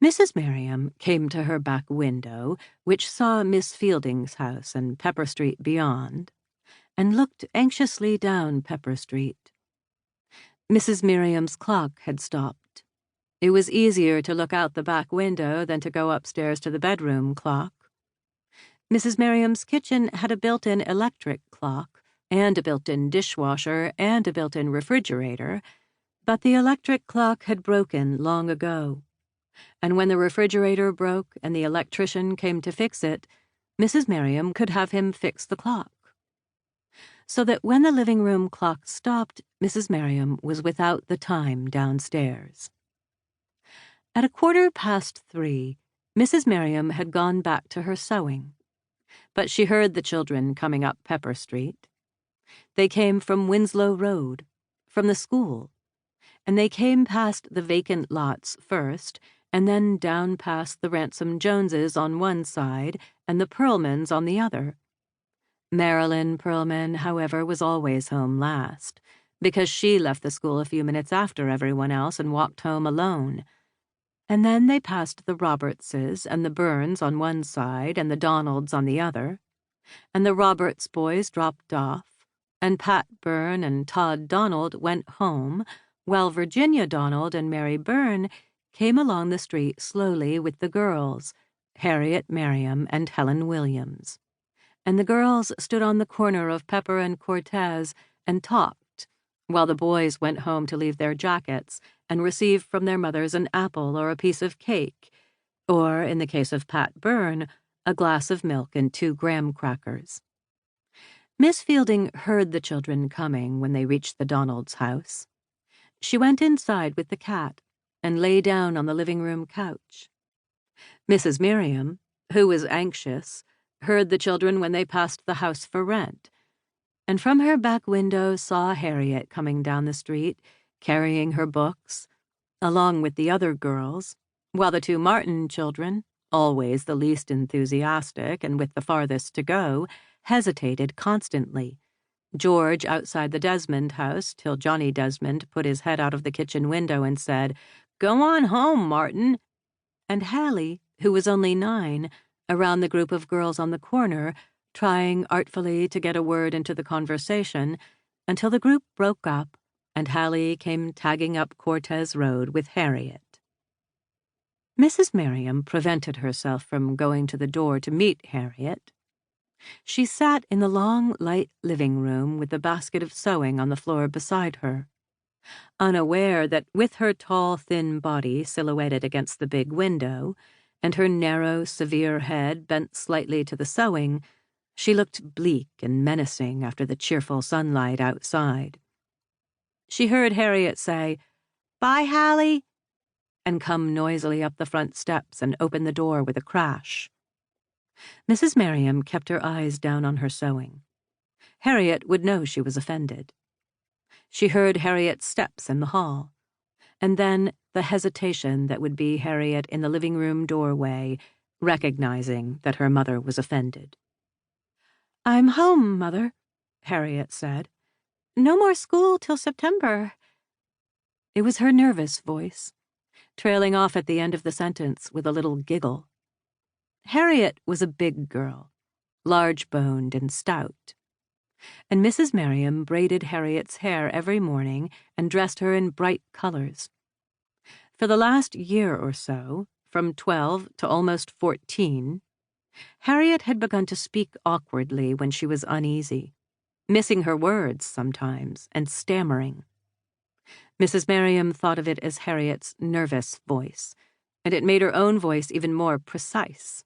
Mrs. Merriam came to her back window, which saw Miss Fielding's house and Pepper Street beyond, and looked anxiously down Pepper Street. Mrs. Merriam's clock had stopped. It was easier to look out the back window than to go upstairs to the bedroom clock. Mrs. Merriam's kitchen had a built-in electric clock, and a built-in dishwasher, and a built-in refrigerator, but the electric clock had broken long ago. And when the refrigerator broke and the electrician came to fix it, Mrs. Merriam could have him fix the clock. So that when the living room clock stopped, Mrs. Merriam was without the time downstairs. At 3:15, Mrs. Merriam had gone back to her sewing, but she heard the children coming up Pepper Street. They came from Winslow Road, from the school, and they came past the vacant lots first, and then down past the Ransom Joneses on one side and the Perlmans on the other. Marilyn Perlman, however, was always home last, because she left the school a few minutes after everyone else and walked home alone. And then they passed the Robertses and the Burns on one side and the Donalds on the other, and the Roberts boys dropped off, and Pat Byrne and Todd Donald went home, while Virginia Donald and Mary Byrne came along the street slowly with the girls, Harriet Merriam and Helen Williams. And the girls stood on the corner of Pepper and Cortez and talked, while the boys went home to leave their jackets and receive from their mothers an apple or a piece of cake, or, in the case of Pat Byrne, a glass of milk and 2 graham crackers. Miss Fielding heard the children coming when they reached the Donalds' house. She went inside with the cat and lay down on the living room couch. Mrs. Merriam, who was anxious, heard the children when they passed the house for rent, and from her back window saw Harriet coming down the street, carrying her books, along with the other girls, while the 2 Martin children, always the least enthusiastic and with the farthest to go, hesitated constantly. George outside the Desmond house till Johnny Desmond put his head out of the kitchen window and said, "Go on home, Martin," and Hallie, who was only 9, around the group of girls on the corner, trying artfully to get a word into the conversation, until the group broke up and Hallie came tagging up Cortez Road with Harriet. Mrs. Merriam prevented herself from going to the door to meet Harriet. She sat in the long, light living room with the basket of sewing on the floor beside her, unaware that with her tall, thin body silhouetted against the big window, and her narrow, severe head bent slightly to the sewing, she looked bleak and menacing after the cheerful sunlight outside. She heard Harriet say, "Bye, Hallie," and come noisily up the front steps and open the door with a crash. Mrs. Merriam kept her eyes down on her sewing. Harriet would know she was offended. She heard Harriet's steps in the hall, and then the hesitation that would be Harriet in the living room doorway, recognizing that her mother was offended. "I'm home, Mother," Harriet said. "No more school till September." It was her nervous voice, trailing off at the end of the sentence with a little giggle. Harriet was a big girl, large-boned and stout, and Mrs. Merriam braided Harriet's hair every morning and dressed her in bright colors. For the last year or so, from 12 to almost 14, Harriet had begun to speak awkwardly when she was uneasy, missing her words sometimes and stammering. Mrs. Merriam thought of it as Harriet's nervous voice, and it made her own voice even more precise.